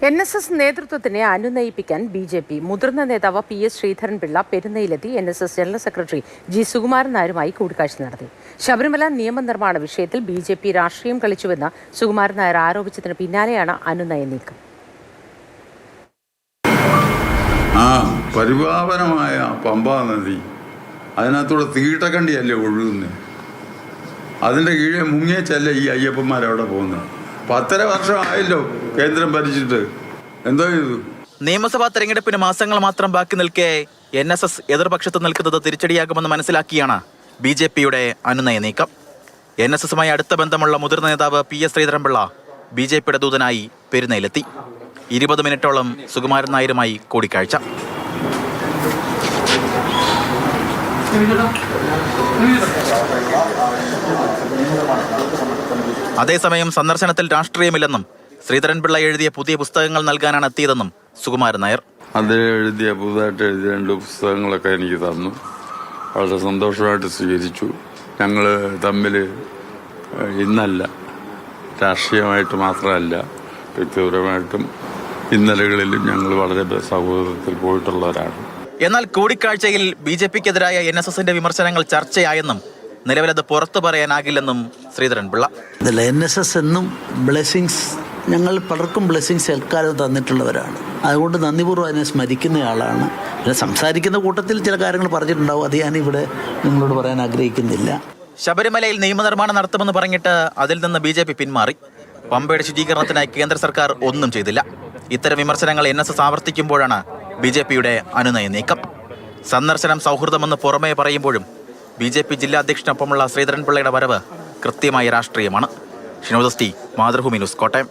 NSS നേതൃത്വത്തിനെ അനുനയിപ്പിക്കാൻ BJP മുതിർന്ന നേതാവ് PS Sreedharan Pillai പെരുന്നയിലെത്തി NSS general secretary G Sukumaran നായരുമായി കൂടിക്കാഴ്ച നടത്തി. ശബരിമല നിയമനിർമ്മാണ വിഷയത്തിൽ BJP രാഷ്ട്രീയം കളിച്ചുവെന്ന് സുകുമാരൻ നായർ ആരോപിച്ചതിന് പിന്നാലെയാണ് അനുനയ നീക്കം. പരിപാവനമായ പമ്പാ നദി അതിനകത്തൂടെ തീട്ടക്കണ്ടിയല്ലേ ഒഴുകുന്നത്. അതിൻ്റെ കീഴെ മുങ്ങിയച്ചല്ലേ ഈ അയ്യപ്പന്മാരവിടെ പോകുന്നത്. 10 വർഷമായല്ലോ കേന്ദ്രം ഭരിച്ചിട്ട്. എന്തോ ചെയ്തു? നിയമസഭാ തെരഞ്ഞെടുപ്പിന് മാസങ്ങൾ മാത്രം ബാക്കി നിൽക്കെ NSS എതിർപക്ഷത്ത് നിൽക്കുന്നത് തിരിച്ചടിയാകുമെന്ന് മനസ്സിലാക്കിയാണ് BJPയുടെ അനുനയ നീക്കം. NSSുമായി അടുത്ത ബന്ധമുള്ള മുതിർന്ന നേതാവ് PS ശ്രീധരൻപിള്ള BJPയുടെ ദൂതനായി പെരുന്നയിലെത്തി. 20 മിനിറ്റോളം സുകുമാരൻ നായരുമായി കൂടിക്കാഴ്ച. അതേസമയം സന്ദർശനത്തിൽ രാഷ്ട്രീയമില്ലെന്നും ശ്രീധരൻപിള്ള എഴുതിയ പുതിയ പുസ്തകങ്ങൾ നൽകാനാണ് എത്തിയതെന്നും സുകുമാരൻ നായർ. പുതുതായിട്ട് എഴുതിയ 2 പുസ്തകങ്ങളൊക്കെ എനിക്ക് തന്നു. വളരെ സന്തോഷമായിട്ട് സ്വീകരിച്ചു. ഞങ്ങൾ തമ്മിൽ ഇന്നല്ല, രാഷ്ട്രീയമായിട്ട് മാത്രമല്ല, വ്യക്തിപരമായിട്ടും ഇന്നലകളിലും ഞങ്ങൾ വളരെ സൗഹൃദത്തിൽ പോയിട്ടുള്ളവരാണ്. എന്നാൽ കൂടിക്കാഴ്ചയിൽ BJPക്കെതിരായ NSSന്റെ വിമർശനങ്ങൾ ചർച്ചയായെന്നും നിലവിലത് പുറത്തു പറയാനാകില്ലെന്നും ശ്രീധരൻപിള്ള. NSS എന്നും ബ്ലെസ്സിങ്സ്, ഞങ്ങൾ പലർക്കും ബ്ലെസ്സിങ്സ് എൽക്കാലം തന്നിട്ടുള്ളവരാണ്. അതുകൊണ്ട് നന്ദിപൂർവ്വം അതിനെ സ്മരിക്കുന്നയാളാണ്. പിന്നെ സംസാരിക്കുന്ന കൂട്ടത്തിൽ ചില കാര്യങ്ങൾ പറഞ്ഞിട്ടുണ്ടാവും. അത് ഞാനിവിടെ നിങ്ങളോട് പറയാൻ ആഗ്രഹിക്കുന്നില്ല. ശബരിമലയിൽ നിയമനിർമ്മാണം നടത്തുമെന്ന് പറഞ്ഞിട്ട് അതിൽ നിന്ന് BJP പിന്മാറി. പമ്പയുടെ ശുചീകരണത്തിനായി കേന്ദ്ര സർക്കാർ ഒന്നും ചെയ്തില്ല. ഇത്തരം വിമർശനങ്ങൾ NSS ആവർത്തിക്കുമ്പോഴാണ് BJPയുടെ അനുനയ നീക്കം. സന്ദർശനം സൗഹൃദമെന്ന് പുറമേ പറയുമ്പോഴും BJP ജില്ലാ അധ്യക്ഷനൊപ്പമുള്ള ശ്രീധരൻപിള്ളയുടെ വരവ് കൃത്യമായ രാഷ്ട്രീയമാണ്. ഷിനോദസ്റ്റി, മാതൃഭൂമി ന്യൂസ്, കോട്ടയം.